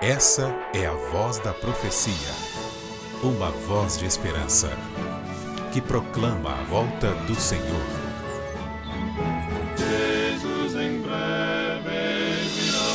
Essa é a voz da profecia, uma voz de esperança, que proclama a volta do Senhor. Jesus em breve virá.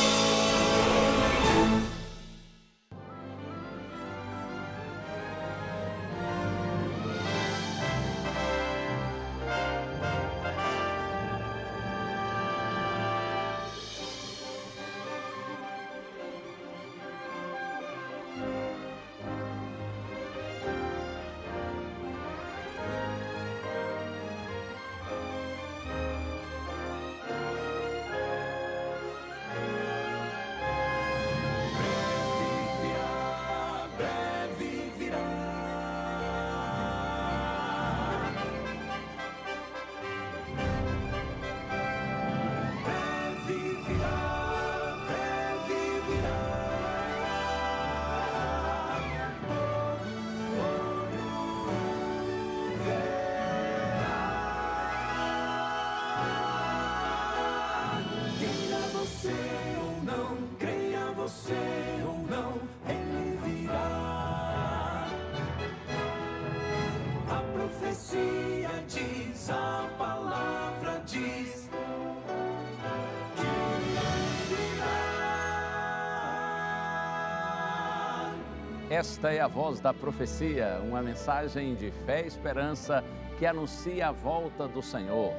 Esta é a voz da profecia, uma mensagem de fé e esperança que anuncia a volta do Senhor.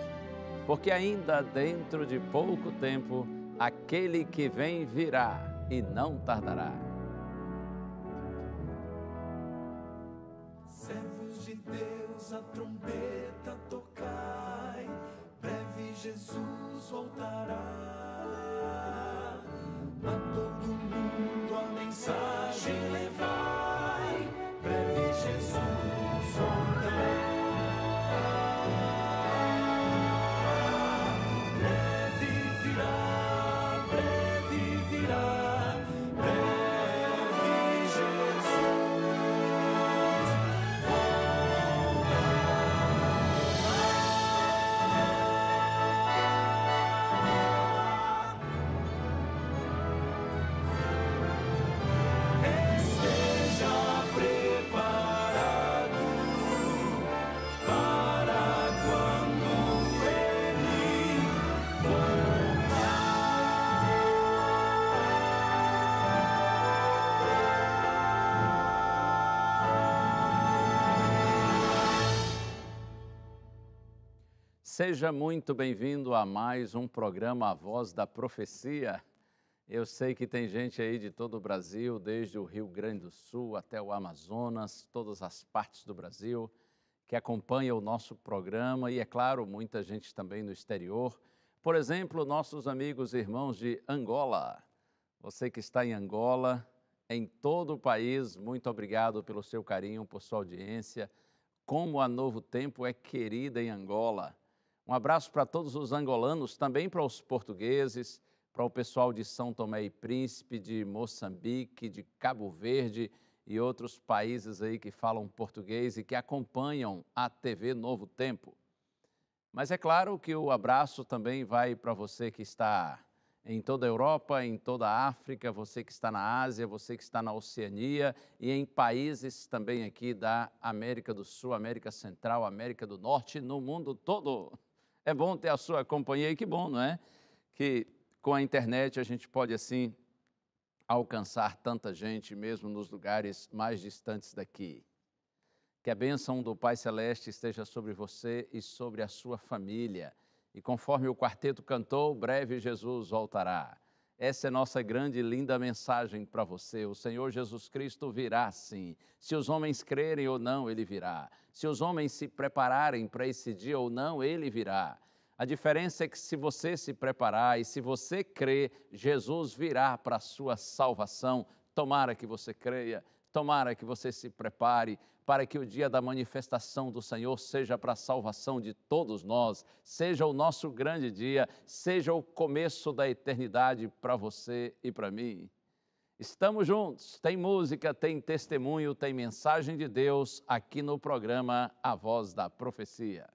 Porque ainda dentro de pouco tempo, aquele que vem virá e não tardará. Servos de Deus, a trombeta tocai, breve Jesus voltará. A todo mundo a mensagem levai, breve Jesus voltará. Breve virá, breve virá, breve Jesus Seja muito bem-vindo a mais um programa A Voz da Profecia. Eu sei que tem gente aí de todo o Brasil, desde o Rio Grande do Sul até o Amazonas, todas as partes do Brasil, que acompanha o nosso programa e, é claro, muita gente também no exterior. Por exemplo, nossos amigos e irmãos de Angola. Você que está em Angola, em todo o país, muito obrigado pelo seu carinho, por sua audiência. Como a Novo Tempo é querida em Angola. Um abraço para todos os angolanos, também para os portugueses, para o pessoal de São Tomé e Príncipe, de Moçambique, de Cabo Verde e outros países aí que falam português e que acompanham a TV Novo Tempo. Mas é claro que o abraço também vai para você que está em toda a Europa, em toda a África, você que está na Ásia, você que está na Oceania e em países também aqui da América do Sul, América Central, América do Norte, no mundo todo. É bom ter a sua companhia e que bom, não é? Que com a internet a gente pode assim alcançar tanta gente mesmo nos lugares mais distantes daqui. Que a bênção do Pai Celeste esteja sobre você e sobre a sua família. E conforme o quarteto cantou, breve Jesus voltará. Essa é nossa grande e linda mensagem para você. O Senhor Jesus Cristo virá sim. Se os homens crerem ou não, Ele virá. Se os homens se prepararem para esse dia ou não, Ele virá. A diferença é que se você se preparar e se você crer, Jesus virá para a sua salvação. Tomara que você creia, tomara que você se prepare para que o dia da manifestação do Senhor seja para a salvação de todos nós, seja o nosso grande dia, seja o começo da eternidade para você e para mim. Estamos juntos, tem música, tem testemunho, tem mensagem de Deus aqui no programa A Voz da Profecia.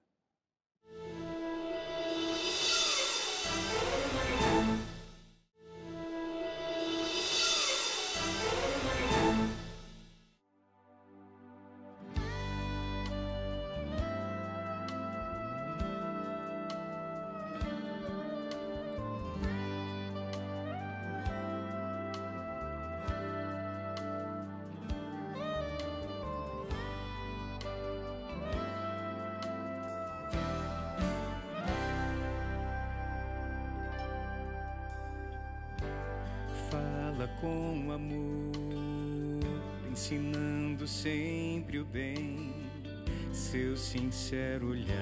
fala com amor, ensinando sempre o bem. Seu sincero olhar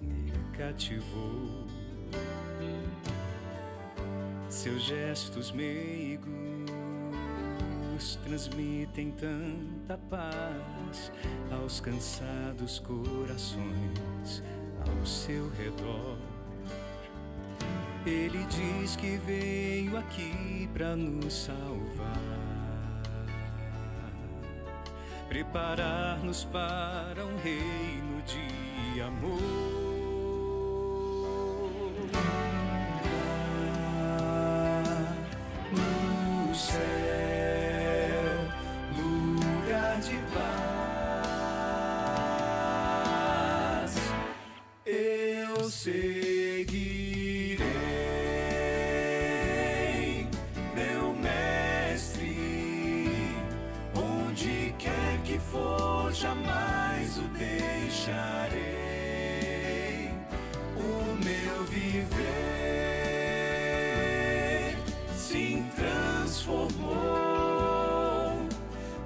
me cativou. Seus gestos meigos transmitem tanta paz aos cansados corações ao seu redor. Ele diz que veio aqui para nos salvar, preparar-nos para um reino de amor. No céu, lugar de paz, eu seguirei meu mestre, onde quer que for, jamais o deixarei. O meu viver se transformou,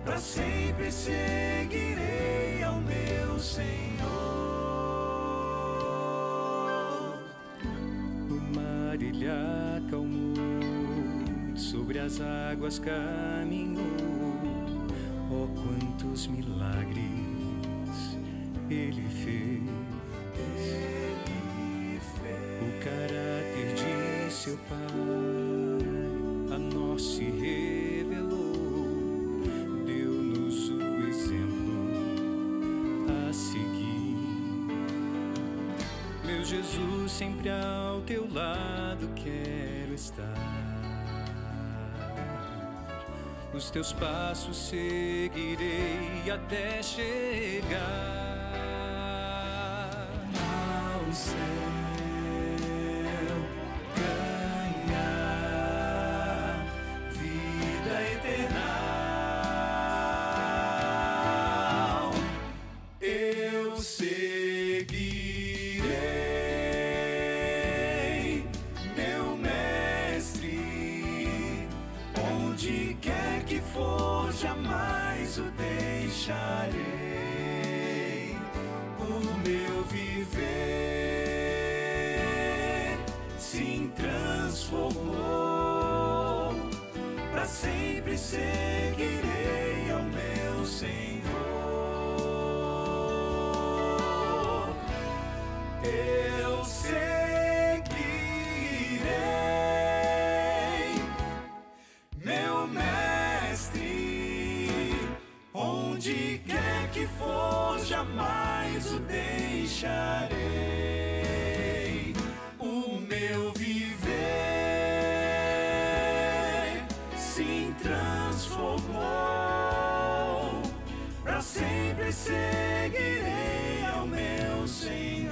para sempre seguirei ao meu Senhor. O mar ele acalmou, sobre as águas caminhou. Oh, quantos milagres ele fez. O caráter de seu Pai a nós se revelou, deu-nos o exemplo a seguir. Meu Jesus, sempre ao teu lado quero estar. Os teus passos seguirei até chegar ao céu, ganhar vida eterna. Eu seguirei meu mestre, onde quer que for, jamais o deixarei. O meu viver se transformou, para sempre seguirei ao meu Senhor. Eu seguirei meu mestre, onde quer que for, jamais o deixarei. O meu viver se transformou, para sempre seguirei ao meu Senhor.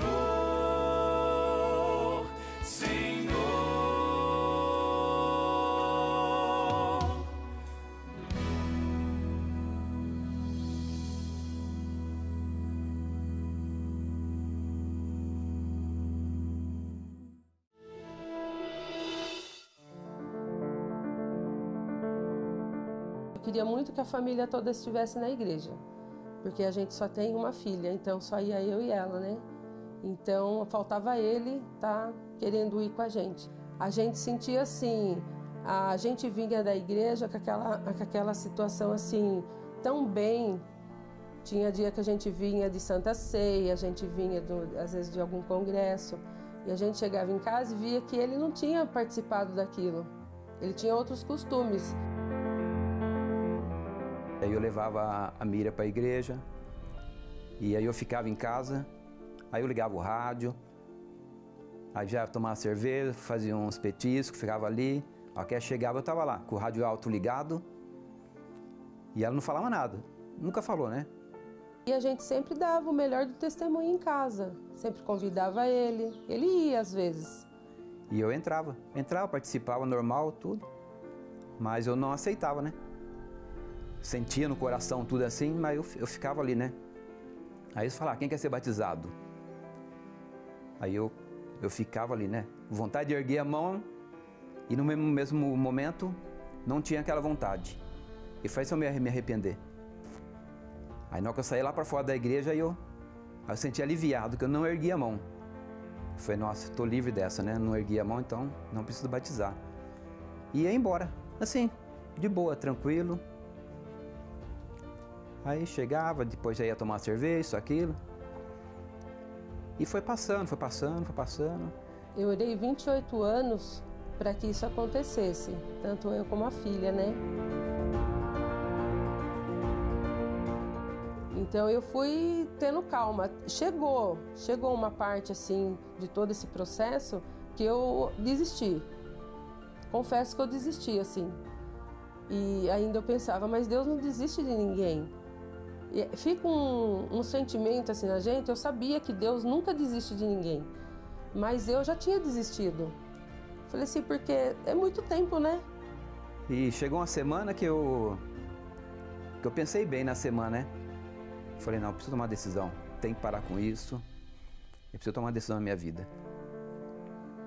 Senhor. Eu queria muito que a família toda estivesse na igreja, porque a gente só tem uma filha, então só ia eu e ela, né? Então faltava ele tá querendo ir com a gente. A gente sentia assim, a gente vinha da igreja com aquela situação assim, tão bem. Tinha dia que a gente vinha de Santa Ceia, a gente vinha às vezes de algum congresso, e a gente chegava em casa e via que ele não tinha participado daquilo. Ele tinha outros costumes. Aí eu levava a Mira para a igreja, e aí eu ficava em casa, aí eu ligava o rádio, aí já tomava cerveja, fazia uns petiscos, ficava ali. Até chegava, eu estava lá, com o rádio alto ligado, e ela não falava nada, nunca falou, né? E a gente sempre dava o melhor do testemunho em casa, sempre convidava ele ia às vezes. E eu entrava, participava normal, tudo, mas eu não aceitava, né? Sentia no coração tudo assim, mas eu ficava ali, né? Aí eles falaram, quem quer ser batizado? Aí eu ficava ali, né? Vontade de erguer a mão, e no mesmo momento não tinha aquela vontade. E foi se eu me arrepender. Aí na hora que eu saí lá para fora da igreja, aí eu senti aliviado, que eu não ergui a mão. Eu falei, nossa, estou livre dessa, né? Não ergui a mão, então não preciso batizar. E ia embora, assim, de boa, tranquilo. Aí chegava, depois já ia tomar cerveja, isso, aquilo. E foi passando, foi passando, foi passando. Eu orei 28 anos para que isso acontecesse, tanto eu como a filha, né? Então eu fui tendo calma. Chegou uma parte assim de todo esse processo que eu desisti. Confesso que eu desisti assim. E ainda eu pensava, mas Deus não desiste de ninguém. E fica um sentimento assim na gente, eu sabia que Deus nunca desiste de ninguém. Mas eu já tinha desistido. Falei assim, porque é muito tempo, né? E chegou uma semana que eu pensei bem na semana, né? Falei, não, eu preciso tomar uma decisão. Tem que parar com isso. Eu preciso tomar uma decisão na minha vida.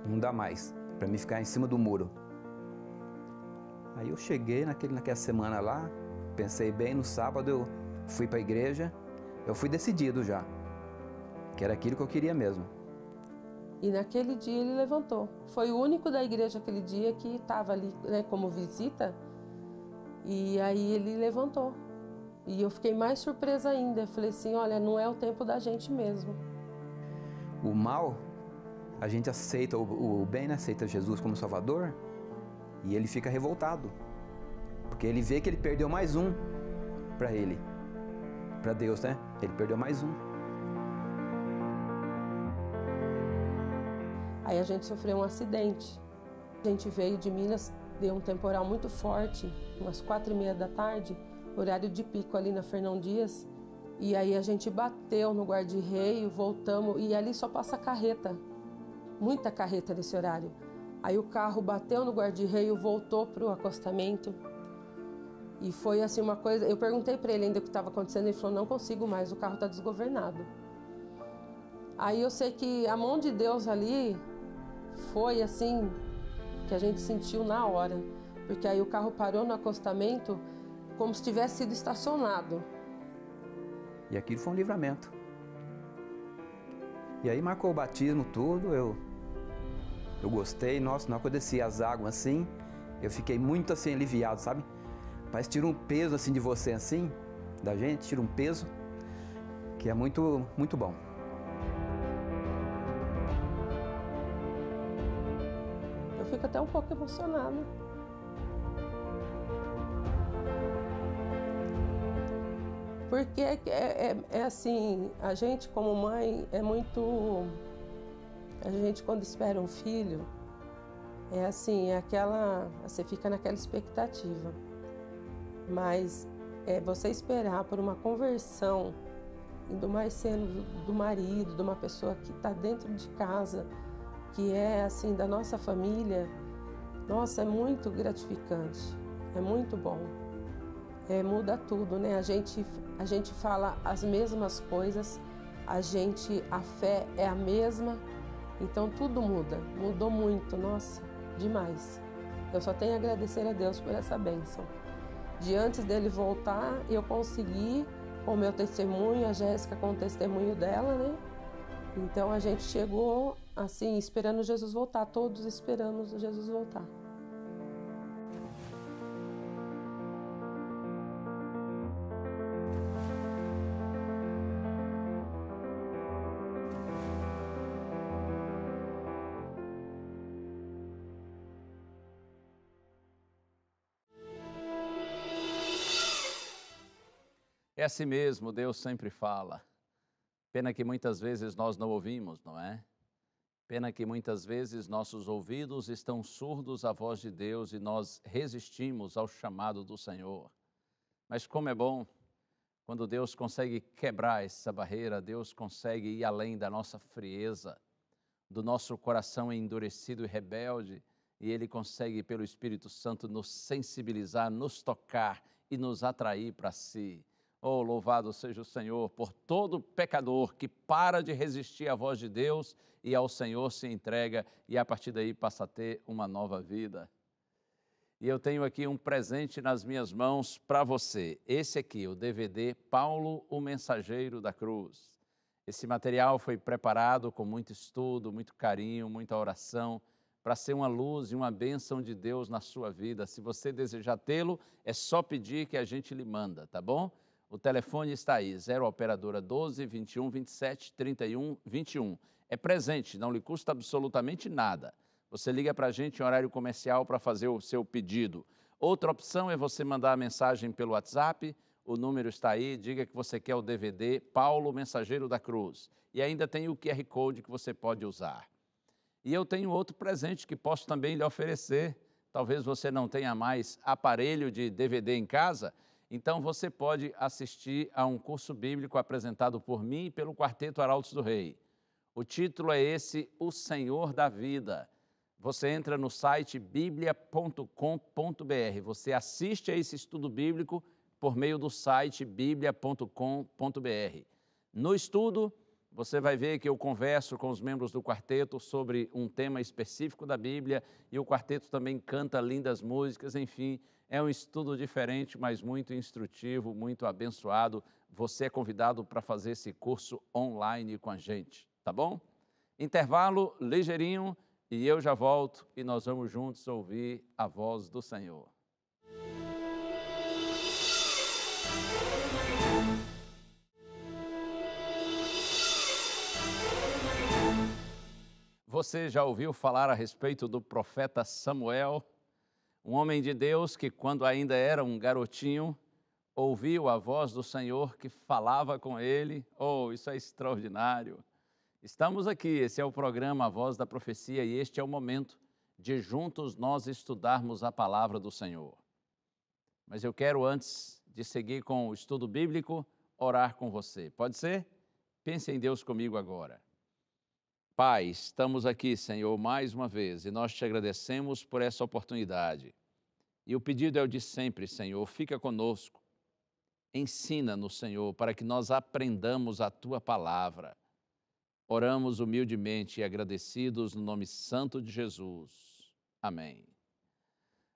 Não dá mais para mim ficar em cima do muro. Aí eu cheguei naquela semana lá, pensei bem, no sábado eu fui para a igreja, eu fui decidido já, que era aquilo que eu queria mesmo. E naquele dia ele levantou. Foi o único da igreja aquele dia que estava ali, né, como visita. E aí ele levantou. E eu fiquei mais surpresa ainda. Eu falei assim, olha, não é o tempo da gente mesmo. O mal, a gente aceita o bem, né? Aceita Jesus como Salvador. E ele fica revoltado. Porque ele vê que ele perdeu mais um para ele. Para Deus, né? Ele perdeu mais um. Aí a gente sofreu um acidente. A gente veio de Minas, deu um temporal muito forte, umas 4h30 da tarde, horário de pico ali na Fernão Dias. E aí a gente bateu no guarda-reio, voltamos, e ali só passa carreta. Muita carreta nesse horário. Aí o carro bateu no guarda-reio, voltou para o acostamento. E foi assim uma coisa, eu perguntei para ele ainda o que estava acontecendo, ele falou, não consigo mais, o carro está desgovernado. Aí eu sei que a mão de Deus ali foi assim, que a gente sentiu na hora. Porque aí o carro parou no acostamento como se tivesse sido estacionado. E aquilo foi um livramento. E aí marcou o batismo, tudo, eu gostei, nossa, na hora que eu desci as águas assim, eu fiquei muito assim aliviado, sabe? Parece que tira um peso assim de você assim, da gente, tira um peso, que é muito, muito bom. Eu fico até um pouco emocionada. Porque é assim, a gente como mãe é muito... A gente quando espera um filho, é assim, é aquela... Você fica naquela expectativa. Mas você esperar por uma conversão, ainda mais sendo do marido, de uma pessoa que está dentro de casa, que é assim, da nossa família, nossa, é muito gratificante, é muito bom. Muda tudo, né? A gente fala as mesmas coisas, a fé é a mesma, então tudo muda, mudou muito, nossa, demais. Eu só tenho a agradecer a Deus por essa bênção. De antes dele voltar, eu consegui, com o meu testemunho, a Jéssica com o testemunho dela, né? Então a gente chegou assim, esperando Jesus voltar, todos esperamos Jesus voltar. É assim mesmo, Deus sempre fala. Pena que muitas vezes nós não ouvimos, não é? Pena que muitas vezes nossos ouvidos estão surdos à voz de Deus e nós resistimos ao chamado do Senhor. Mas como é bom quando Deus consegue quebrar essa barreira, Deus consegue ir além da nossa frieza, do nosso coração endurecido e rebelde, e Ele consegue, pelo Espírito Santo, nos sensibilizar, nos tocar e nos atrair para si. Oh, louvado seja o Senhor por todo pecador que para de resistir à voz de Deus e ao Senhor se entrega e a partir daí passa a ter uma nova vida. E eu tenho aqui um presente nas minhas mãos para você. Esse aqui, o DVD Paulo, o Mensageiro da Cruz. Esse material foi preparado com muito estudo, muito carinho, muita oração, para ser uma luz e uma bênção de Deus na sua vida. Se você desejar tê-lo, é só pedir que a gente lhe manda, tá bom? O telefone está aí, 0 operadora 12 21 27 31 21. É presente, não lhe custa absolutamente nada. Você liga para a gente em horário comercial para fazer o seu pedido. Outra opção é você mandar a mensagem pelo WhatsApp, o número está aí, diga que você quer o DVD Paulo, Mensageiro da Cruz. E ainda tem o QR Code que você pode usar. E eu tenho outro presente que posso também lhe oferecer. Talvez você não tenha mais aparelho de DVD em casa, então você pode assistir a um curso bíblico apresentado por mim e pelo Quarteto Arautos do Rei. O título é esse, O Senhor da Vida. Você entra no site biblia.com.br, você assiste a esse estudo bíblico por meio do site biblia.com.br. No estudo, você vai ver que eu converso com os membros do quarteto sobre um tema específico da Bíblia e o quarteto também canta lindas músicas, enfim, é um estudo diferente, mas muito instrutivo, muito abençoado. Você é convidado para fazer esse curso online com a gente, tá bom? Intervalo ligeirinho. E eu já volto e nós vamos juntos ouvir a voz do Senhor. Você já ouviu falar a respeito do profeta Samuel? Um homem de Deus que, quando ainda era um garotinho, ouviu a voz do Senhor que falava com ele. Oh, isso é extraordinário! Estamos aqui, esse é o programa A Voz da Profecia e este é o momento de juntos nós estudarmos a palavra do Senhor. Mas eu quero, antes de seguir com o estudo bíblico, orar com você. Pode ser? Pense em Deus comigo agora. Pai, estamos aqui, Senhor, mais uma vez e nós te agradecemos por essa oportunidade. E o pedido é o de sempre, Senhor, fica conosco. Ensina-nos, Senhor, para que nós aprendamos a Tua palavra. Oramos humildemente e agradecidos no nome santo de Jesus. Amém.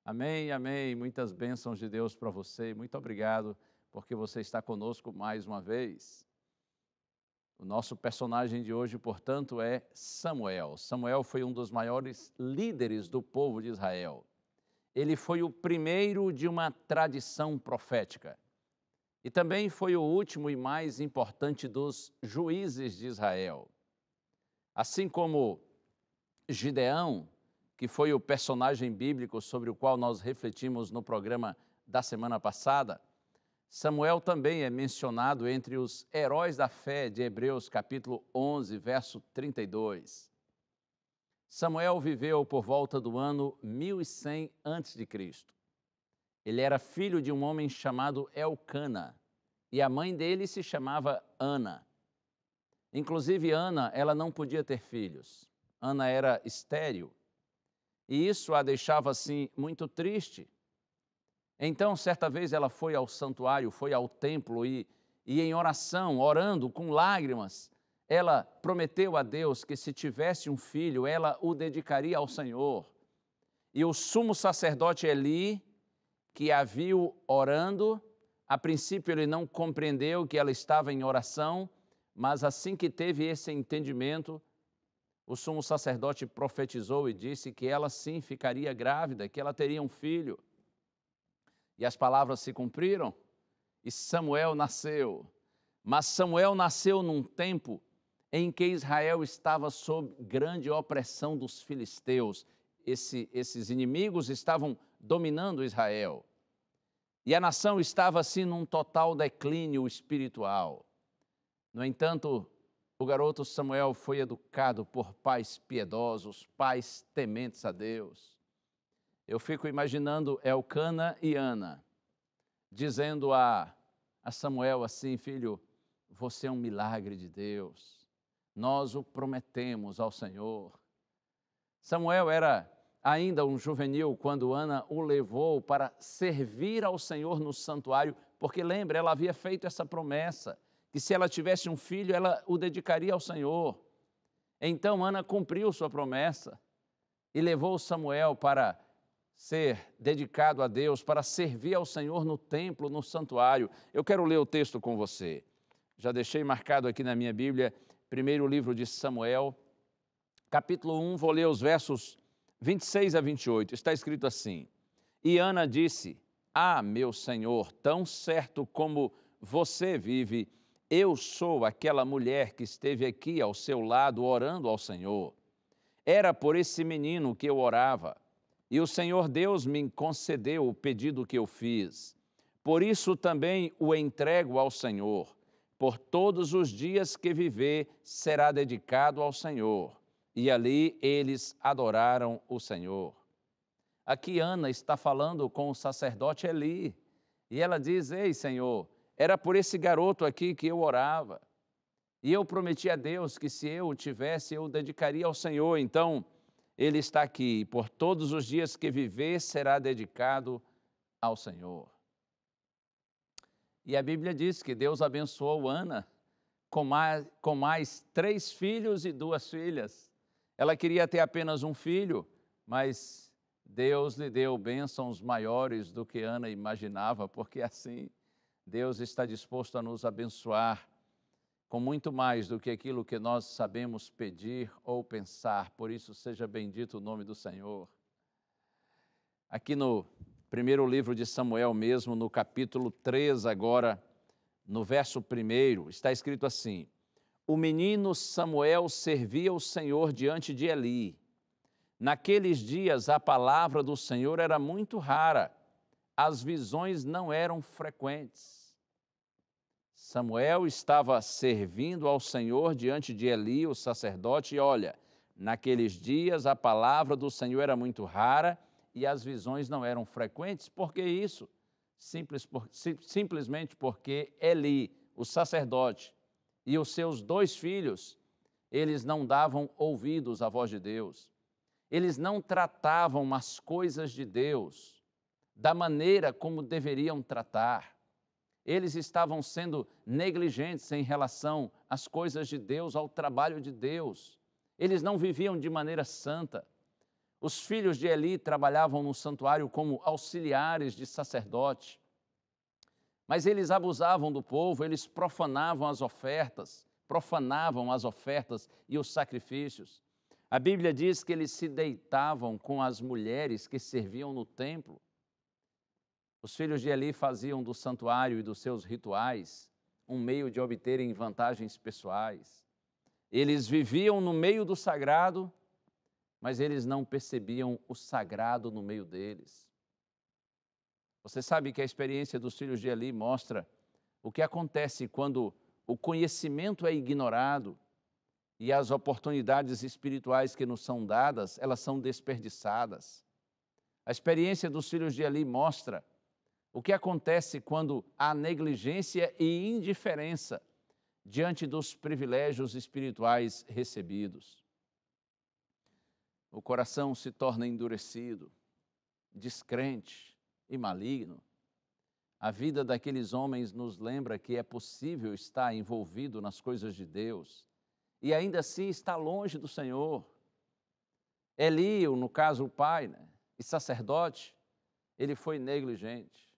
Amém, amém. Muitas bênçãos de Deus para você. Muito obrigado porque você está conosco mais uma vez. O nosso personagem de hoje, portanto, é Samuel. Samuel foi um dos maiores líderes do povo de Israel. Ele foi o primeiro de uma tradição profética. E também foi o último e mais importante dos juízes de Israel. Assim como Gideão, que foi o personagem bíblico sobre o qual nós refletimos no programa da semana passada, Samuel também é mencionado entre os heróis da fé de Hebreus capítulo 11, verso 32. Samuel viveu por volta do ano 1100 a.C. Ele era filho de um homem chamado Elcana e a mãe dele se chamava Ana. Inclusive, Ana, ela não podia ter filhos. Ana era estéril. E isso a deixava, assim, muito triste. Então, certa vez, ela foi ao santuário, foi ao templo e em oração, orando com lágrimas, ela prometeu a Deus que se tivesse um filho, ela o dedicaria ao Senhor. E o sumo sacerdote Eli, que a viu orando, a princípio ele não compreendeu que ela estava em oração, mas assim que teve esse entendimento, o sumo sacerdote profetizou e disse que ela sim ficaria grávida, que ela teria um filho. E as palavras se cumpriram e Samuel nasceu. Mas Samuel nasceu num tempo em que Israel estava sob grande opressão dos filisteus. Esses inimigos estavam dominando Israel. E a nação estava assim num total declínio espiritual. No entanto, o garoto Samuel foi educado por pais piedosos, pais tementes a Deus. Eu fico imaginando Elcana e Ana, dizendo a Samuel assim: filho, você é um milagre de Deus, nós o prometemos ao Senhor. Samuel era ainda um juvenil quando Ana o levou para servir ao Senhor no santuário, porque lembra, ela havia feito essa promessa, que se ela tivesse um filho, ela o dedicaria ao Senhor. Então Ana cumpriu sua promessa e levou Samuel para ser dedicado a Deus, para servir ao Senhor no templo, no santuário. Eu quero ler o texto com você. Já deixei marcado aqui na minha Bíblia, primeiro livro de Samuel, capítulo 1, vou ler os versos 26 a 28. Está escrito assim: E Ana disse: meu Senhor, tão certo como você vive, eu sou aquela mulher que esteve aqui ao seu lado orando ao Senhor. Era por esse menino que eu orava, e o Senhor Deus me concedeu o pedido que eu fiz. Por isso também o entrego ao Senhor. Por todos os dias que viver, será dedicado ao Senhor. E ali eles adoraram o Senhor. Aqui Ana está falando com o sacerdote Eli, e ela diz: ei, Senhor, era por esse garoto aqui que eu orava, e eu prometi a Deus que se eu o tivesse, eu o dedicaria ao Senhor. Então, ele está aqui, por todos os dias que viver, será dedicado ao Senhor. E a Bíblia diz que Deus abençoou Ana com mais 3 filhos e 2 filhas. Ela queria ter apenas um filho, mas Deus lhe deu bênçãos maiores do que Ana imaginava, porque assim Deus está disposto a nos abençoar com muito mais do que aquilo que nós sabemos pedir ou pensar. Por isso, seja bendito o nome do Senhor. Aqui no primeiro livro de Samuel mesmo, no capítulo 3 agora, no verso 1, está escrito assim: O menino Samuel servia o Senhor diante de Eli. Naqueles dias a palavra do Senhor era muito rara, as visões não eram frequentes. Samuel estava servindo ao Senhor diante de Eli, o sacerdote, e olha, naqueles dias a palavra do Senhor era muito rara e as visões não eram frequentes. Por que isso? Simplesmente porque Eli, o sacerdote, e os seus 2 filhos, eles não davam ouvidos à voz de Deus. Eles não tratavam as coisas de Deus da maneira como deveriam tratar. Eles estavam sendo negligentes em relação às coisas de Deus, ao trabalho de Deus. Eles não viviam de maneira santa. Os filhos de Eli trabalhavam no santuário como auxiliares de sacerdote. Mas eles abusavam do povo, eles profanavam as ofertas e os sacrifícios. A Bíblia diz que eles se deitavam com as mulheres que serviam no templo. Os filhos de Eli faziam do santuário e dos seus rituais um meio de obterem vantagens pessoais. Eles viviam no meio do sagrado, mas eles não percebiam o sagrado no meio deles. Você sabe que a experiência dos filhos de Eli mostra o que acontece quando o conhecimento é ignorado e as oportunidades espirituais que nos são dadas, elas são desperdiçadas. A experiência dos filhos de Eli mostra o que acontece quando há negligência e indiferença diante dos privilégios espirituais recebidos. O coração se torna endurecido, descrente e maligno. A vida daqueles homens nos lembra que é possível estar envolvido nas coisas de Deus e ainda assim está longe do Senhor. Eli, no caso o pai, e sacerdote, ele foi negligente.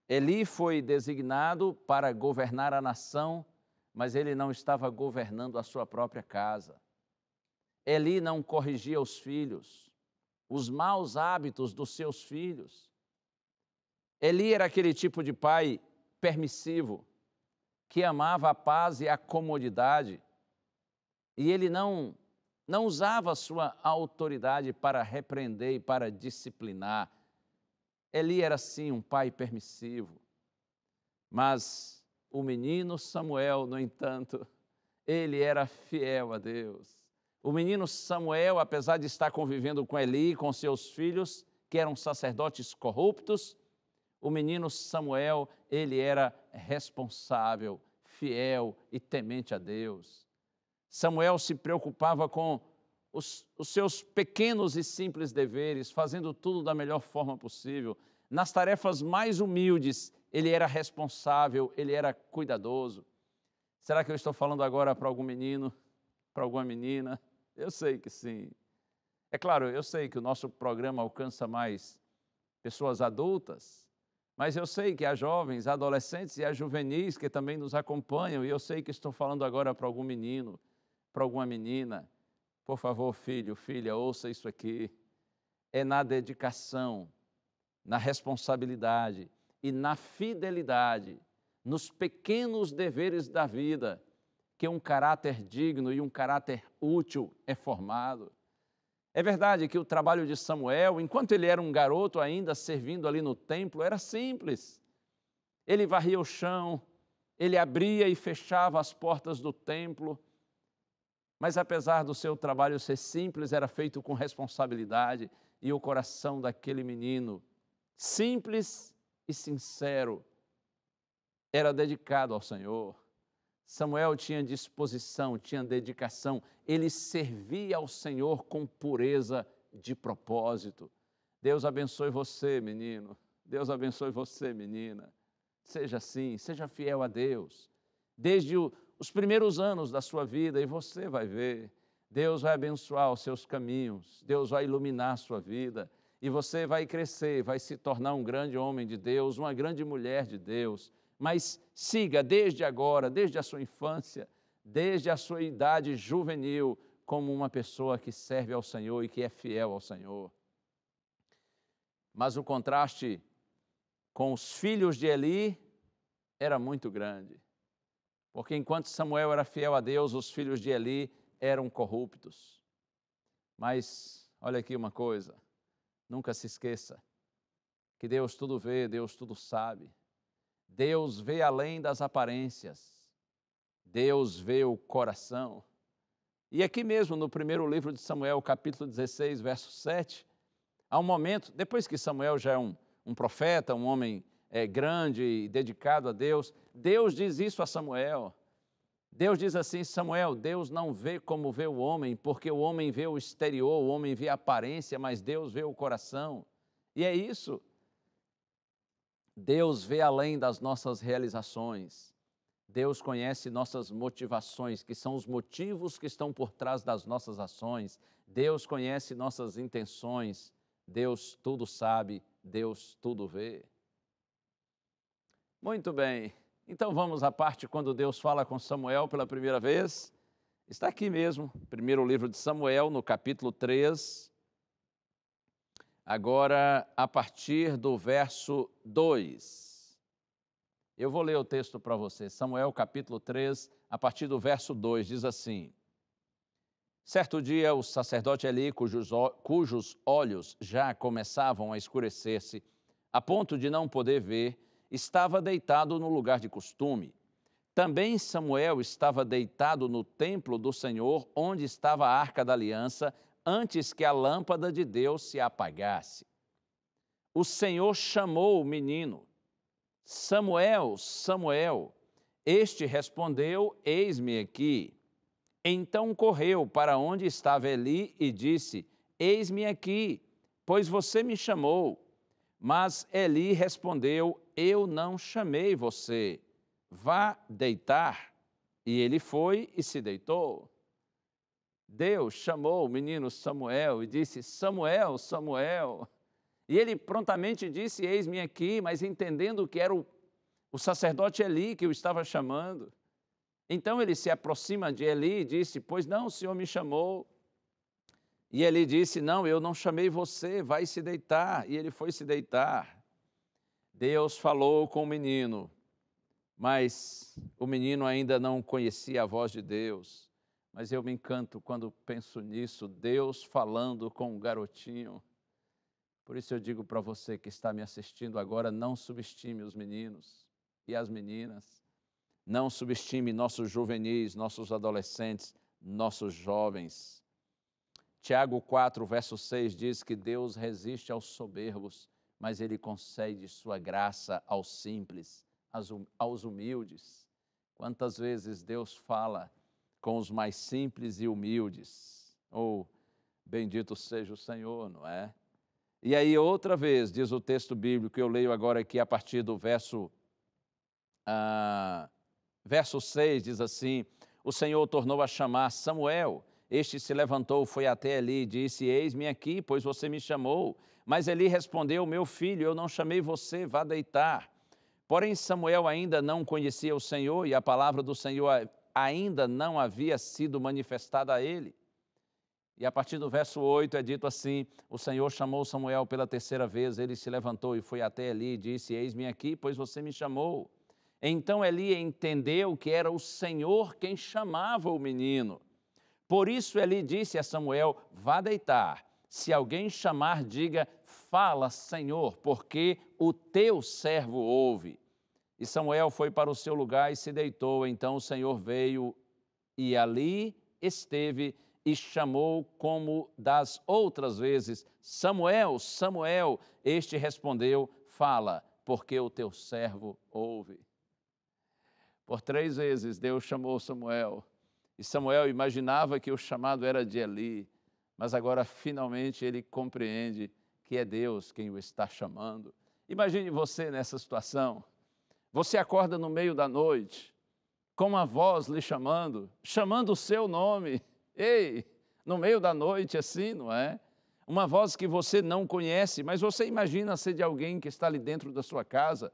Eli foi designado para governar a nação, mas ele não estava governando a sua própria casa. Eli não corrigia os filhos, os maus hábitos dos seus filhos. Eli era aquele tipo de pai permissivo, que amava a paz e a comodidade, e ele não usava a sua autoridade para repreender e para disciplinar. Eli era sim um pai permissivo, mas o menino Samuel, no entanto, ele era fiel a Deus. O menino Samuel, apesar de estar convivendo com Eli, com seus filhos, que eram sacerdotes corruptos, o menino Samuel, ele era responsável, fiel e temente a Deus. Samuel se preocupava com os seus pequenos e simples deveres, fazendo tudo da melhor forma possível. Nas tarefas mais humildes, ele era responsável, ele era cuidadoso. Será que eu estou falando agora para algum menino, para alguma menina? Eu sei que sim. É claro, eu sei que o nosso programa alcança mais pessoas adultas, mas eu sei que há jovens, adolescentes e há juvenis que também nos acompanham, e eu sei que estou falando agora para algum menino, para alguma menina. Por favor, filho, filha, ouça isso aqui. É na dedicação, na responsabilidade e na fidelidade, nos pequenos deveres da vida, que um caráter digno e um caráter útil é formado. É verdade que o trabalho de Samuel, enquanto ele era um garoto ainda servindo ali no templo, era simples. Ele varria o chão, ele abria e fechava as portas do templo, mas apesar do seu trabalho ser simples, era feito com responsabilidade, e o coração daquele menino, simples e sincero, era dedicado ao Senhor. Samuel tinha disposição, tinha dedicação, ele servia ao Senhor com pureza de propósito. Deus abençoe você, menino. Deus abençoe você, menina. Seja assim, seja fiel a Deus. Desde os primeiros anos da sua vida, e você vai ver, Deus vai abençoar os seus caminhos, Deus vai iluminar a sua vida, e você vai crescer, vai se tornar um grande homem de Deus, uma grande mulher de Deus. Mas siga desde agora, desde a sua infância, desde a sua idade juvenil, como uma pessoa que serve ao Senhor e que é fiel ao Senhor. Mas o contraste com os filhos de Eli era muito grande, porque enquanto Samuel era fiel a Deus, os filhos de Eli eram corruptos. Mas olha aqui uma coisa, nunca se esqueça que Deus tudo vê, Deus tudo sabe. Deus vê além das aparências, Deus vê o coração. E aqui mesmo no primeiro livro de Samuel, capítulo 16, verso 7, há um momento, depois que Samuel já é um profeta, um homem grande e dedicado a Deus, Deus diz isso a Samuel. Deus diz assim: Samuel, Deus não vê como vê o homem, porque o homem vê o exterior, o homem vê a aparência, mas Deus vê o coração. E é isso. Deus vê além das nossas realizações. Deus conhece nossas motivações, que são os motivos que estão por trás das nossas ações. Deus conhece nossas intenções. Deus tudo sabe, Deus tudo vê. Muito bem. Então vamos à parte quando Deus fala com Samuel pela primeira vez. Está aqui mesmo, primeiro livro de Samuel, no capítulo 3. Agora, a partir do verso 2. Eu vou ler o texto para você. Samuel, capítulo 3, a partir do verso 2, diz assim: Certo dia, o sacerdote Eli, cujos olhos já começavam a escurecer-se, a ponto de não poder ver, estava deitado no lugar de costume. Também Samuel estava deitado no templo do Senhor, onde estava a arca da aliança, antes que a lâmpada de Deus se apagasse. O Senhor chamou o menino: Samuel, Samuel. Este respondeu: Eis-me aqui. Então correu para onde estava Eli e disse: Eis-me aqui, pois você me chamou. Mas Eli respondeu: Eu não chamei você. Vá deitar. E ele foi e se deitou. Deus chamou o menino Samuel e disse: Samuel, Samuel. E ele prontamente disse: Eis-me aqui, mas entendendo que era o sacerdote Eli que o estava chamando. Então ele se aproxima de Eli e disse: Pois não, o Senhor me chamou. E Eli disse: Não, eu não chamei você, vai se deitar. E ele foi se deitar. Deus falou com o menino, mas o menino ainda não conhecia a voz de Deus. Mas eu me encanto quando penso nisso, Deus falando com um garotinho. Por isso eu digo para você que está me assistindo agora, não subestime os meninos e as meninas. Não subestime nossos juvenis, nossos adolescentes, nossos jovens. Tiago 4, verso 6 diz que Deus resiste aos soberbos, mas Ele concede sua graça aos simples, aos humildes. Quantas vezes Deus fala com os mais simples e humildes? Bendito seja o Senhor, não é? E aí outra vez, diz o texto bíblico, que eu leio agora aqui a partir do verso 6, diz assim: O Senhor tornou a chamar Samuel, Este se levantou, foi até Eli e disse: eis-me aqui, pois você me chamou. Mas Eli respondeu: meu filho, eu não chamei você, vá deitar. Porém Samuel ainda não conhecia o Senhor e a palavra do Senhor ainda não havia sido manifestada a ele. E a partir do verso 8 é dito assim: o Senhor chamou Samuel pela terceira vez, ele se levantou e foi até Eli e disse: eis-me aqui, pois você me chamou. Então Eli entendeu que era o Senhor quem chamava o menino. Por isso Eli disse a Samuel: vá deitar. Se alguém chamar, diga: fala, Senhor, porque o teu servo ouve. E Samuel foi para o seu lugar e se deitou. Então o Senhor veio e ali esteve e chamou como das outras vezes: Samuel, Samuel. Este respondeu: fala, porque o teu servo ouve. Por 3 vezes Deus chamou Samuel. E Samuel imaginava que o chamado era de Eli, mas agora finalmente ele compreende que é Deus quem o está chamando. Imagine você nessa situação. Você acorda no meio da noite, com uma voz lhe chamando o seu nome. Ei, no meio da noite assim, não é? Uma voz que você não conhece, mas você imagina ser de alguém que está ali dentro da sua casa,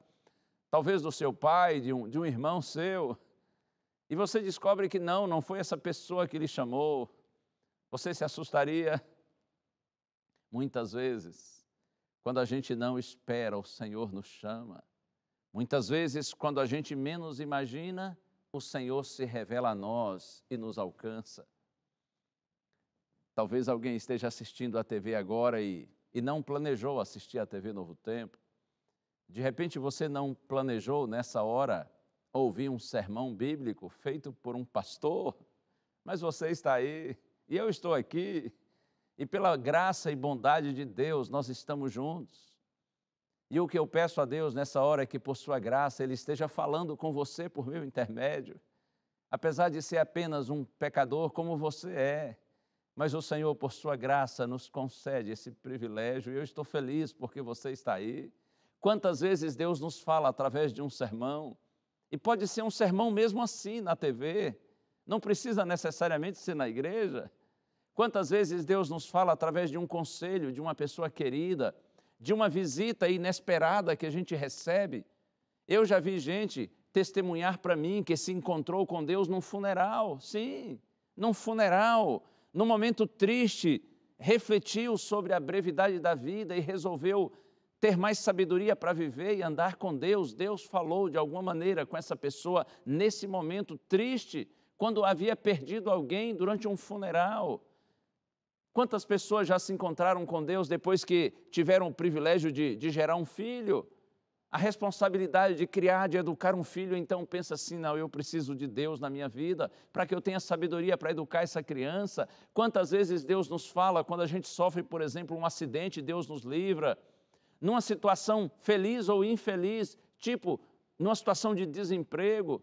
talvez do seu pai, de um irmão seu. E você descobre que não foi essa pessoa que lhe chamou. Você se assustaria? Muitas vezes, quando a gente não espera, o Senhor nos chama. Muitas vezes, quando a gente menos imagina, o Senhor se revela a nós e nos alcança. Talvez alguém esteja assistindo a TV agora e não planejou assistir a TV Novo Tempo. De repente você não planejou nessa hora ouvir um sermão bíblico feito por um pastor, mas você está aí e eu estou aqui, e pela graça e bondade de Deus nós estamos juntos. E o que eu peço a Deus nessa hora é que por sua graça Ele esteja falando com você por meu intermédio, apesar de ser apenas um pecador como você é, mas o Senhor por sua graça nos concede esse privilégio e eu estou feliz porque você está aí. Quantas vezes Deus nos fala através de um sermão, e pode ser um sermão mesmo assim na TV, não precisa necessariamente ser na igreja. Quantas vezes Deus nos fala através de um conselho, de uma pessoa querida, de uma visita inesperada que a gente recebe. Eu já vi gente testemunhar para mim que se encontrou com Deus num funeral, sim, num funeral, num momento triste, refletiu sobre a brevidade da vida e resolveu ter mais sabedoria para viver e andar com Deus. Deus falou de alguma maneira com essa pessoa nesse momento triste, quando havia perdido alguém durante um funeral. Quantas pessoas já se encontraram com Deus depois que tiveram o privilégio de gerar um filho? A responsabilidade de criar, de educar um filho, então pensa assim: não, eu preciso de Deus na minha vida, para que eu tenha sabedoria para educar essa criança. Quantas vezes Deus nos fala quando a gente sofre, por exemplo, um acidente, Deus nos livra. Numa situação feliz ou infeliz, tipo, numa situação de desemprego,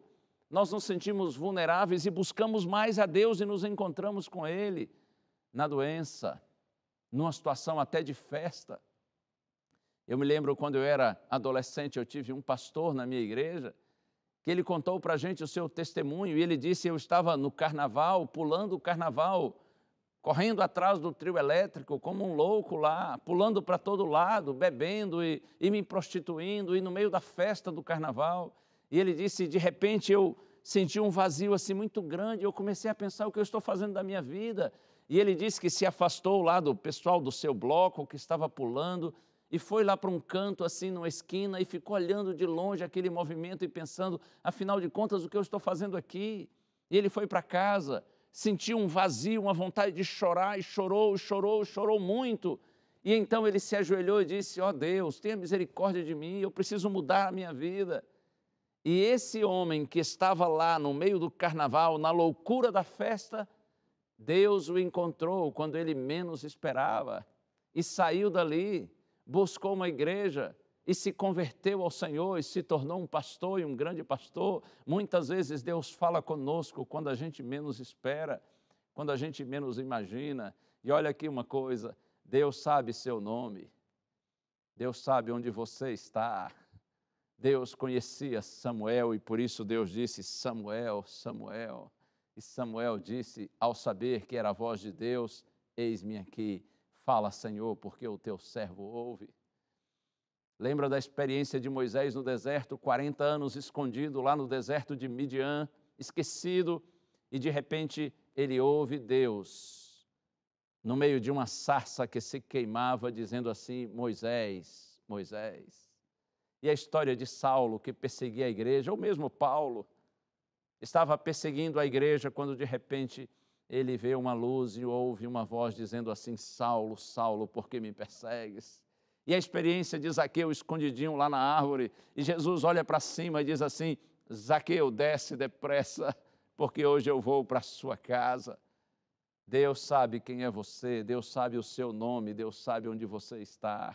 nós nos sentimos vulneráveis e buscamos mais a Deus e nos encontramos com Ele. Na doença, numa situação até de festa. Eu me lembro quando eu era adolescente, eu tive um pastor na minha igreja, que ele contou para a gente o seu testemunho, e ele disse: eu estava no carnaval, pulando o carnaval, correndo atrás do trio elétrico, como um louco lá, pulando para todo lado, bebendo e me prostituindo, e no meio da festa do carnaval. E ele disse: de repente eu senti um vazio assim muito grande, eu comecei a pensar o que eu estou fazendo da minha vida. E ele disse que se afastou lá do pessoal do seu bloco, que estava pulando, e foi lá para um canto, assim, numa esquina, e ficou olhando de longe aquele movimento e pensando: afinal de contas, o que eu estou fazendo aqui? E ele foi para casa, sentiu um vazio, uma vontade de chorar, e chorou muito. E então ele se ajoelhou e disse: ó Deus, tenha misericórdia de mim, eu preciso mudar a minha vida. E esse homem que estava lá no meio do carnaval, na loucura da festa, Deus o encontrou quando ele menos esperava e saiu dali, buscou uma igreja e se converteu ao Senhor e se tornou um pastor e um grande pastor. Muitas vezes Deus fala conosco quando a gente menos espera, quando a gente menos imagina. E olha aqui uma coisa: Deus sabe seu nome, Deus sabe onde você está. Deus conhecia Samuel e por isso Deus disse: Samuel, Samuel. E Samuel disse, ao saber que era a voz de Deus, eis-me aqui, fala, Senhor, porque o teu servo ouve. Lembra da experiência de Moisés no deserto, 40 anos escondido lá no deserto de Midian, esquecido, e de repente ele ouve Deus, no meio de uma sarça que se queimava, dizendo assim, Moisés, Moisés. E a história de Saulo, que perseguia a igreja, ou mesmo Paulo, estava perseguindo a igreja quando de repente ele vê uma luz e ouve uma voz dizendo assim, Saulo, Saulo, por que me persegues? E a experiência de Zaqueu escondidinho lá na árvore, e Jesus olha para cima e diz assim, Zaqueu, desce depressa, porque hoje eu vou para a sua casa. Deus sabe quem é você, Deus sabe o seu nome, Deus sabe onde você está.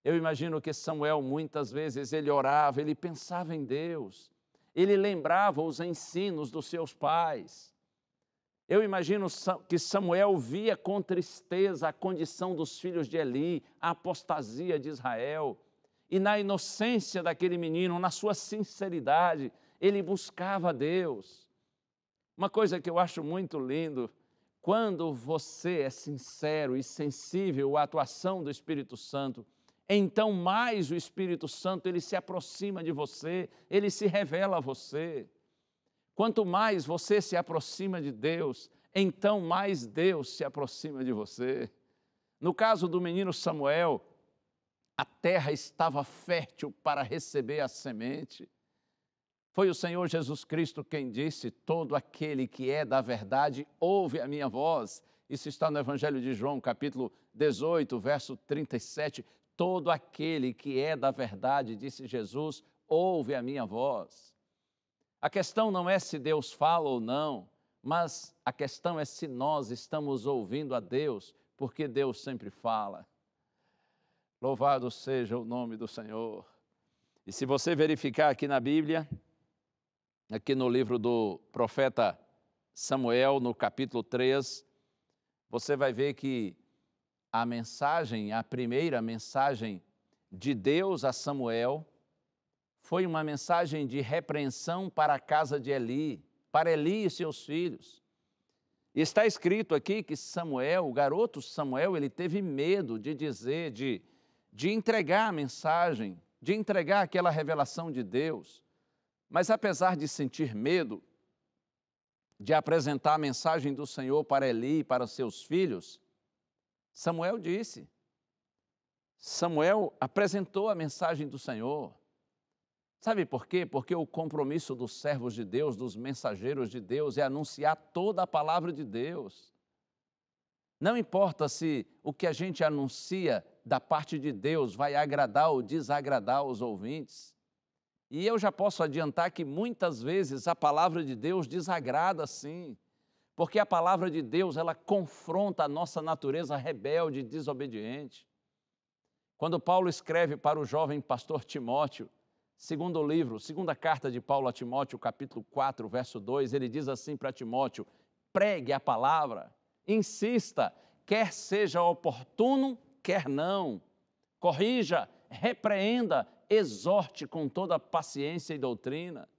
Eu imagino que Samuel, muitas vezes, ele orava, ele pensava em Deus, ele lembrava os ensinos dos seus pais. Eu imagino que Samuel via com tristeza a condição dos filhos de Eli, a apostasia de Israel, e na inocência daquele menino, na sua sinceridade, ele buscava Deus. Uma coisa que eu acho muito lindo, quando você é sincero e sensível à atuação do Espírito Santo, então mais o Espírito Santo, ele se aproxima de você, ele se revela a você. Quanto mais você se aproxima de Deus, então mais Deus se aproxima de você. No caso do menino Samuel, a terra estava fértil para receber a semente. Foi o Senhor Jesus Cristo quem disse, todo aquele que é da verdade ouve a minha voz. Isso está no Evangelho de João, capítulo 18, verso 37. Todo aquele que é da verdade, disse Jesus, ouve a minha voz. A questão não é se Deus fala ou não, mas a questão é se nós estamos ouvindo a Deus, porque Deus sempre fala. Louvado seja o nome do Senhor. E se você verificar aqui na Bíblia, aqui no livro do profeta Samuel, no capítulo 3, você vai ver que a mensagem, a primeira mensagem de Deus a Samuel, foi uma mensagem de repreensão para a casa de Eli, para Eli e seus filhos. E está escrito aqui que Samuel, o garoto Samuel, ele teve medo de dizer, de entregar a mensagem, de entregar aquela revelação de Deus. Mas apesar de sentir medo de apresentar a mensagem do Senhor para Eli e para seus filhos, Samuel disse, Samuel apresentou a mensagem do Senhor. Sabe por quê? Porque o compromisso dos servos de Deus, dos mensageiros de Deus, é anunciar toda a palavra de Deus. Não importa se o que a gente anuncia da parte de Deus vai agradar ou desagradar os ouvintes. E eu já posso adiantar que muitas vezes a palavra de Deus desagrada sim, porque a palavra de Deus, ela confronta a nossa natureza rebelde e desobediente. Quando Paulo escreve para o jovem pastor Timóteo, segunda carta de Paulo a Timóteo, capítulo 4, verso 2, ele diz assim para Timóteo, pregue a palavra, insista, quer seja oportuno, quer não, corrija, repreenda, exorte com toda paciência e doutrina.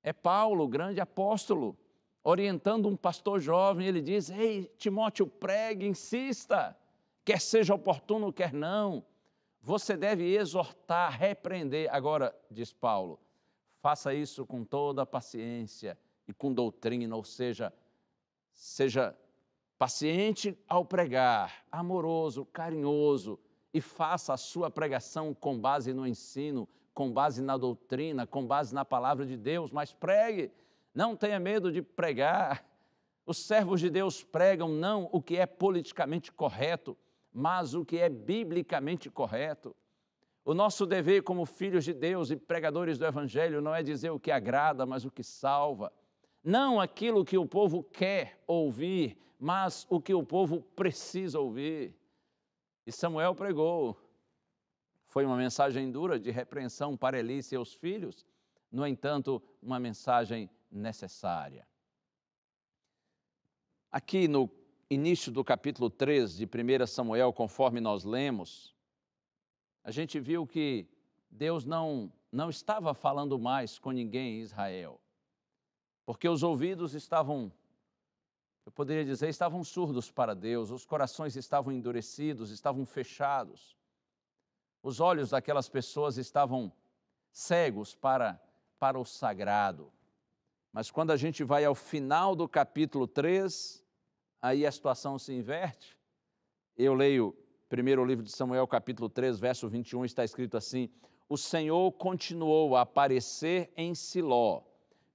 É Paulo, o grande apóstolo, orientando um pastor jovem, ele diz, ei, Timóteo, pregue, insista, quer seja oportuno, quer não, você deve exortar, repreender. Agora, diz Paulo, faça isso com toda paciência e com doutrina, ou seja, seja paciente ao pregar, amoroso, carinhoso, e faça a sua pregação com base no ensino, com base na doutrina, com base na palavra de Deus, mas pregue, não tenha medo de pregar. Os servos de Deus pregam não o que é politicamente correto, mas o que é biblicamente correto. O nosso dever como filhos de Deus e pregadores do Evangelho não é dizer o que agrada, mas o que salva. Não aquilo que o povo quer ouvir, mas o que o povo precisa ouvir. E Samuel pregou. Foi uma mensagem dura de repreensão para Eli e seus filhos, no entanto, uma mensagem necessária. Aqui no início do capítulo 3 de 1 Samuel, conforme nós lemos, a gente viu que Deus não estava falando mais com ninguém em Israel. porque os ouvidos estavam, eu poderia dizer, estavam surdos para Deus, os corações estavam endurecidos, estavam fechados. Os olhos daquelas pessoas estavam cegos para o sagrado. Mas quando a gente vai ao final do capítulo 3, aí a situação se inverte. Eu leio primeiro o livro de Samuel, capítulo 3, verso 21, está escrito assim: o Senhor continuou a aparecer em Siló,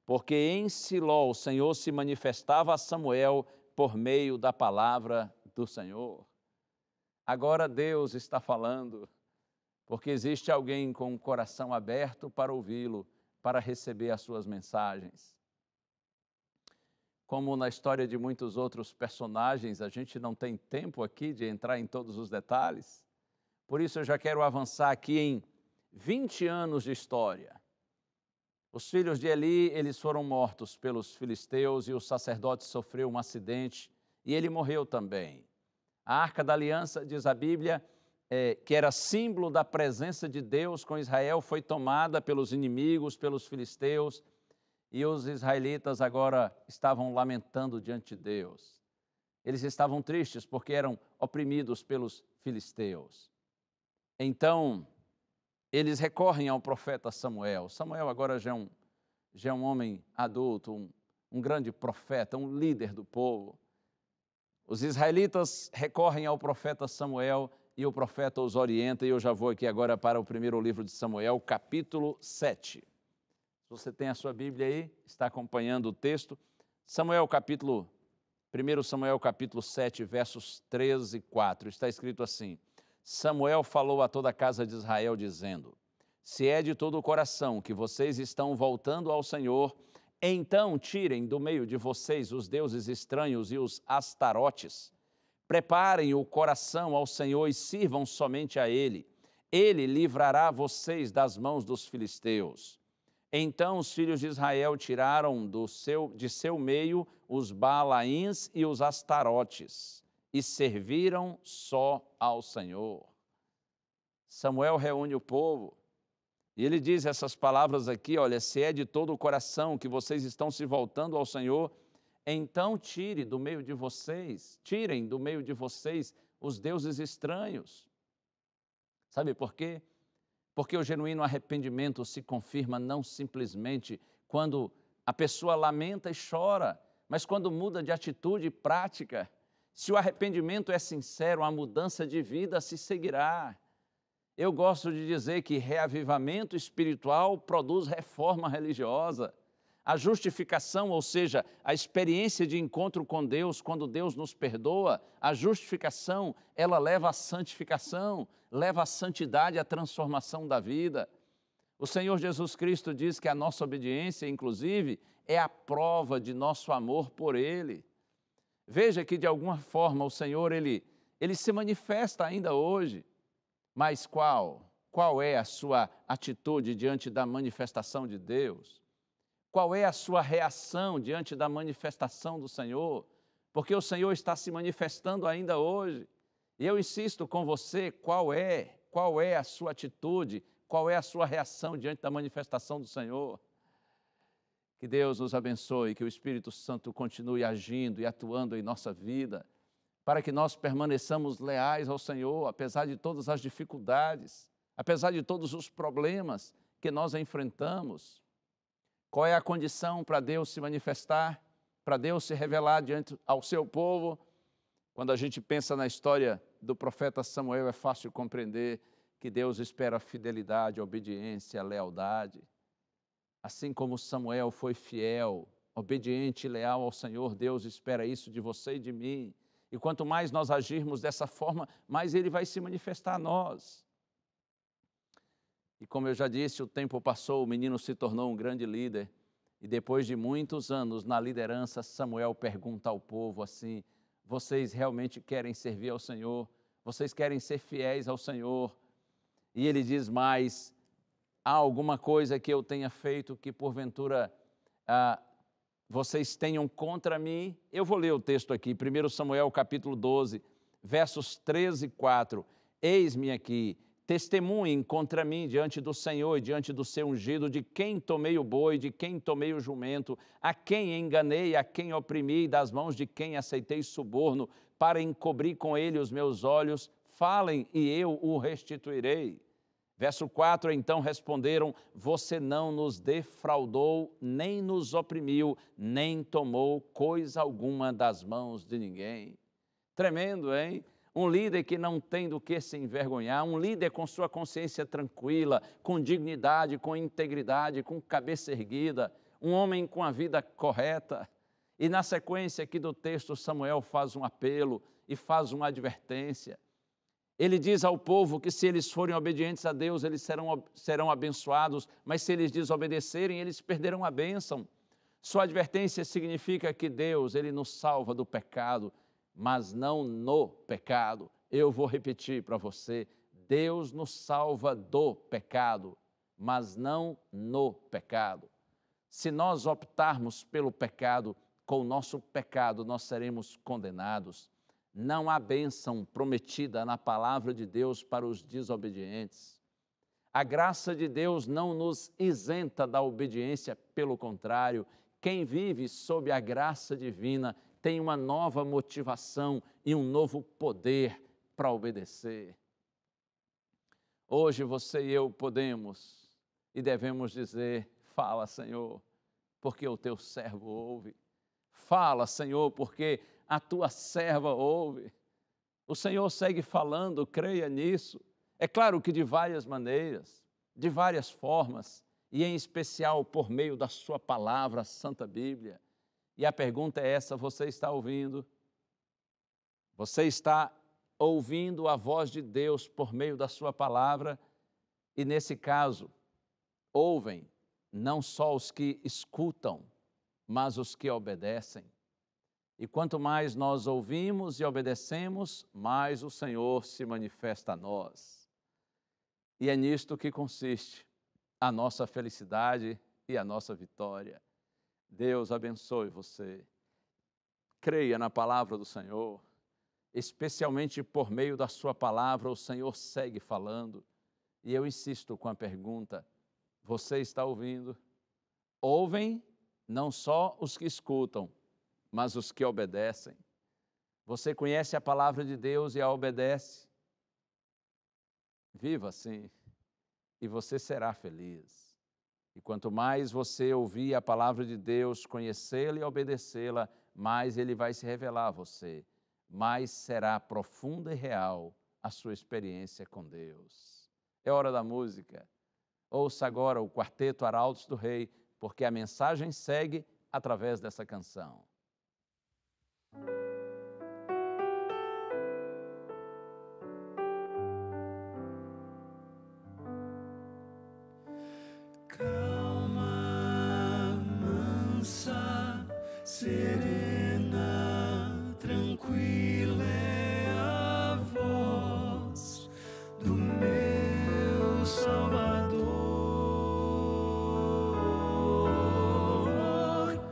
porque em Siló o Senhor se manifestava a Samuel por meio da palavra do Senhor. Agora Deus está falando, porque existe alguém com o coração aberto para ouvi-lo, para receber as suas mensagens. Como na história de muitos outros personagens, a gente não tem tempo aqui de entrar em todos os detalhes. Por isso eu já quero avançar aqui em 20 anos de história. Os filhos de Eli, eles foram mortos pelos filisteus e o sacerdote sofreu um acidente e ele morreu também. A Arca da Aliança, diz a Bíblia, que era símbolo da presença de Deus com Israel, foi tomada pelos inimigos, pelos filisteus, e os israelitas agora estavam lamentando diante de Deus. Eles estavam tristes porque eram oprimidos pelos filisteus. Então, eles recorrem ao profeta Samuel. Samuel agora já é um homem adulto, um grande profeta, um líder do povo. Os israelitas recorrem ao profeta Samuel e o profeta os orienta, e eu já vou aqui agora para o primeiro livro de Samuel, capítulo 7. Se você tem a sua Bíblia aí, está acompanhando o texto, 1 Samuel capítulo 7, versos 13 e 4, está escrito assim: Samuel falou a toda a casa de Israel, dizendo: se é de todo o coração que vocês estão voltando ao Senhor, então tirem do meio de vocês os deuses estranhos e os astarotes. Preparem o coração ao Senhor e sirvam somente a Ele. Ele livrará vocês das mãos dos filisteus. Então os filhos de Israel tiraram de seu meio os Baalaíns e os Astarotes e serviram só ao Senhor. Samuel reúne o povo e ele diz essas palavras aqui, olha, se é de todo o coração que vocês estão se voltando ao Senhor, então tirem do meio de vocês os deuses estranhos. Sabe por quê? Porque o genuíno arrependimento se confirma não simplesmente quando a pessoa lamenta e chora, mas quando muda de atitude e prática. Se o arrependimento é sincero, a mudança de vida se seguirá. Eu gosto de dizer que reavivamento espiritual produz reforma religiosa. A justificação, ou seja, a experiência de encontro com Deus, quando Deus nos perdoa, a justificação, ela leva à santificação, leva à santidade, à transformação da vida. O Senhor Jesus Cristo diz que a nossa obediência, inclusive, é a prova de nosso amor por Ele. Veja que, de alguma forma, o Senhor, Ele se manifesta ainda hoje. Mas qual é a sua atitude diante da manifestação de Deus? Qual é a sua reação diante da manifestação do Senhor? Porque o Senhor está se manifestando ainda hoje. E eu insisto com você, qual é a sua atitude, qual é a sua reação diante da manifestação do Senhor? Que Deus nos abençoe, que o Espírito Santo continue agindo e atuando em nossa vida, para que nós permaneçamos leais ao Senhor, apesar de todas as dificuldades, apesar de todos os problemas que nós enfrentamos. Qual é a condição para Deus se manifestar, para Deus se revelar diante ao seu povo? Quando a gente pensa na história do profeta Samuel, é fácil compreender que Deus espera fidelidade, obediência, lealdade. Assim como Samuel foi fiel, obediente e leal ao Senhor, Deus espera isso de você e de mim. E quanto mais nós agirmos dessa forma, mais Ele vai se manifestar a nós. E como eu já disse, o tempo passou, o menino se tornou um grande líder. E depois de muitos anos na liderança, Samuel pergunta ao povo assim: vocês realmente querem servir ao Senhor? Vocês querem ser fiéis ao Senhor? E ele diz mais: há alguma coisa que eu tenha feito que porventura vocês tenham contra mim? Eu vou ler o texto aqui, 1 Samuel capítulo 12, versos 13 e 4. Eis-me aqui, testemunhem contra mim diante do Senhor e diante do seu ungido, de quem tomei o boi, de quem tomei o jumento, a quem enganei, a quem oprimi, das mãos de quem aceitei suborno, para encobrir com ele os meus olhos, falem e eu o restituirei. Verso 4, então responderam, você não nos defraudou, nem nos oprimiu, nem tomou coisa alguma das mãos de ninguém. Tremendo, hein? Um líder que não tem do que se envergonhar, um líder com sua consciência tranquila, com dignidade, com integridade, com cabeça erguida, um homem com a vida correta. E na sequência aqui do texto, Samuel faz um apelo e faz uma advertência. Ele diz ao povo que se eles forem obedientes a Deus, eles serão abençoados, mas se eles desobedecerem, eles perderão a bênção. Sua advertência significa que Deus, Ele nos salva do pecado, mas não no pecado. Eu vou repetir para você, Deus nos salva do pecado, mas não no pecado. Se nós optarmos pelo pecado, com o nosso pecado nós seremos condenados. Não há bênção prometida na palavra de Deus para os desobedientes. A graça de Deus não nos isenta da obediência, pelo contrário, quem vive sob a graça divina tem uma nova motivação e um novo poder para obedecer. Hoje você e eu podemos e devemos dizer, fala, Senhor, porque o teu servo ouve. Fala, Senhor, porque a tua serva ouve. O Senhor segue falando, creia nisso. É claro que de várias maneiras, de várias formas, e em especial por meio da sua palavra, a Santa Bíblia. E a pergunta é essa, você está ouvindo? Você está ouvindo a voz de Deus por meio da sua palavra? E nesse caso, ouvem não só os que escutam, mas os que obedecem. E quanto mais nós ouvimos e obedecemos, mais o Senhor se manifesta a nós. E é nisto que consiste a nossa felicidade e a nossa vitória. Deus abençoe você. Creia na palavra do Senhor. Especialmente por meio da sua palavra, o Senhor segue falando. E eu insisto com a pergunta, você está ouvindo? Ouvem não só os que escutam, mas os que obedecem. Você conhece a palavra de Deus e a obedece? Viva assim, e você será feliz. E quanto mais você ouvir a palavra de Deus, conhecê-la e obedecê-la, mais Ele vai se revelar a você, mais será profunda e real a sua experiência com Deus. É hora da música. Ouça agora o Quarteto Arautos do Rei, porque a mensagem segue através dessa canção. Calma, mansa, serena, tranquila é a voz do meu Salvador.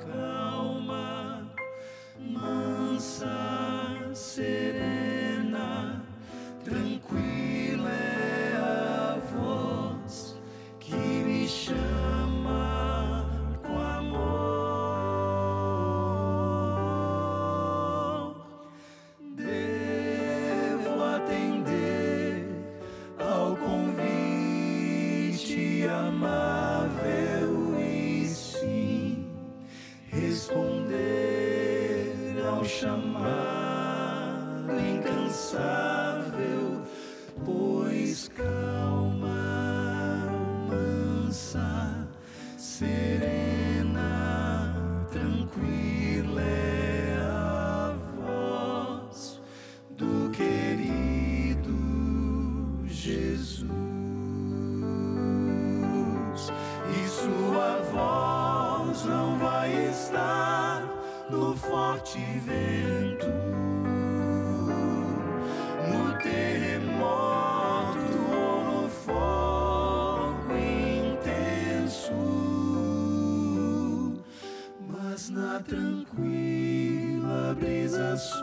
Calma, mansa, serena, tranquila é a voz que me chama com amor. Devo atender ao convite amável e sim responder ao chamado incansável, pois calma, mansa, serena, tranquila é a voz do querido Jesus. E sua voz não vai estar no forte vento, no terremoto ou no fogo intenso, mas na tranquila brisa sussurrar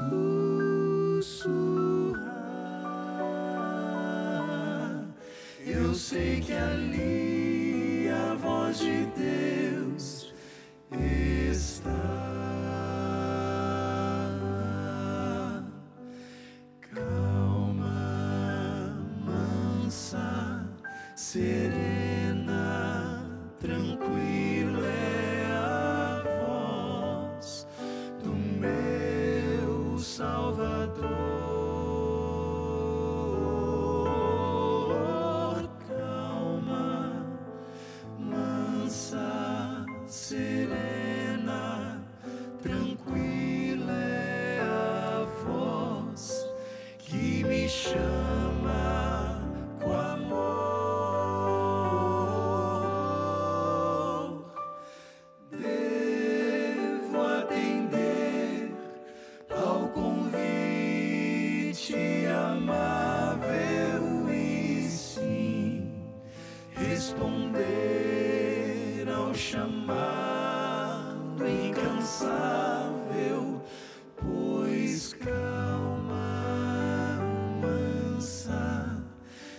eu sei que ali a voz de Deus está. Calma, mansa, serena, tranquila é a voz do meu Salvador. Calma, mansa, serena, tranquila é a voz que me chama com amor. Devo atender ao convite amável e sim responder ao chamado incansável, pois calma, mansa,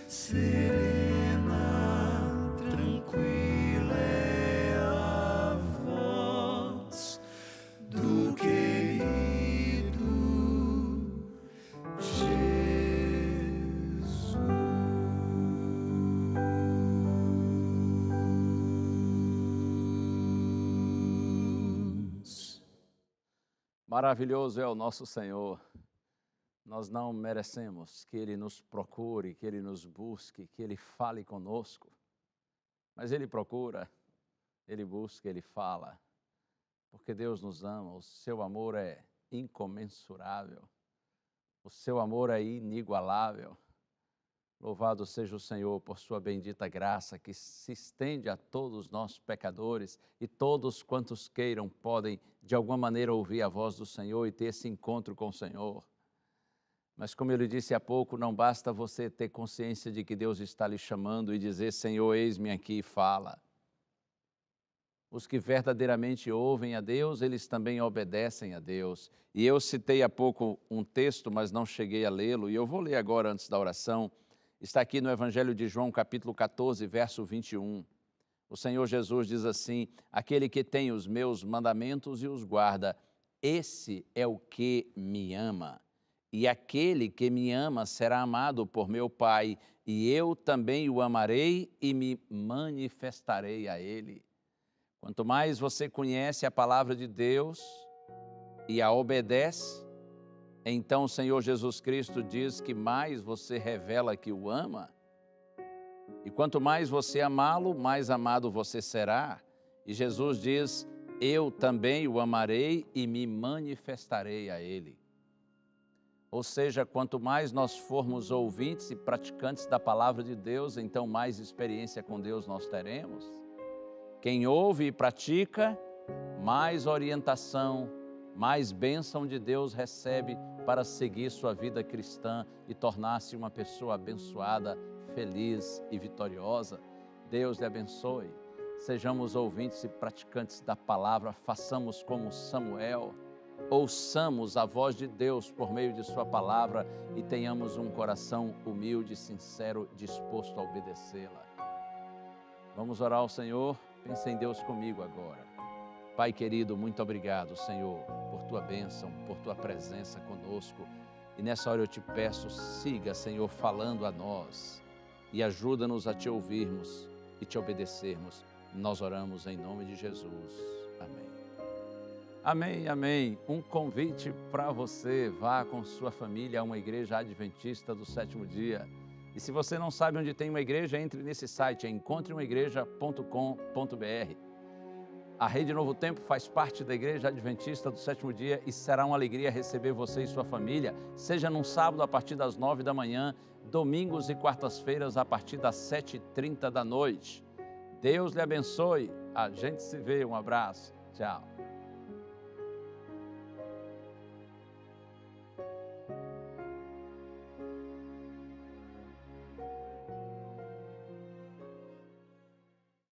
serena, tranquila é a voz do querido Jesus. Maravilhoso é o nosso Senhor. Nós não merecemos que Ele nos procure, que Ele nos busque, que Ele fale conosco. Mas Ele procura, Ele busca, Ele fala. Porque Deus nos ama, o seu amor é incomensurável. O seu amor é inigualável. Louvado seja o Senhor por sua bendita graça que se estende a todos nós pecadores e todos quantos queiram podem de alguma maneira ouvir a voz do Senhor e ter esse encontro com o Senhor. Mas como eu lhe disse há pouco, não basta você ter consciência de que Deus está lhe chamando e dizer, Senhor, eis-me aqui e fala. Os que verdadeiramente ouvem a Deus, eles também obedecem a Deus. E eu citei há pouco um texto, mas não cheguei a lê-lo, e eu vou ler agora antes da oração. Está aqui no Evangelho de João, capítulo 14, verso 21. O Senhor Jesus diz assim, aquele que tem os meus mandamentos e os guarda, esse é o que me ama. E aquele que me ama será amado por meu Pai, e eu também o amarei e me manifestarei a ele. Quanto mais você conhece a palavra de Deus e a obedece, então o Senhor Jesus Cristo diz que mais você revela que o ama. E quanto mais você amá-lo, mais amado você será. E Jesus diz, eu também o amarei e me manifestarei a ele. Ou seja, quanto mais nós formos ouvintes e praticantes da palavra de Deus, então mais experiência com Deus nós teremos. Quem ouve e pratica, mais orientação, mais bênção de Deus recebe para seguir sua vida cristã e tornar-se uma pessoa abençoada, feliz e vitoriosa. Deus lhe abençoe. Sejamos ouvintes e praticantes da palavra, façamos como Samuel, ouçamos a voz de Deus por meio de sua palavra e tenhamos um coração humilde, sincero, disposto a obedecê-la. Vamos orar ao Senhor? Pense em Deus comigo agora. Pai querido, muito obrigado, Senhor, por tua bênção, por tua presença conosco. E nessa hora eu te peço, siga, Senhor, falando a nós e ajuda-nos a te ouvirmos e te obedecermos. Nós oramos em nome de Jesus. Amém. Amém, amém. Um convite para você, vá com sua família a uma igreja adventista do sétimo dia. E se você não sabe onde tem uma igreja, entre nesse site, encontreumaigreja.com.br. A Rede Novo Tempo faz parte da Igreja Adventista do Sétimo Dia e será uma alegria receber você e sua família, seja num sábado a partir das 9 da manhã, domingos e quartas-feiras a partir das 7h30 da noite. Deus lhe abençoe. A gente se vê. Um abraço. Tchau.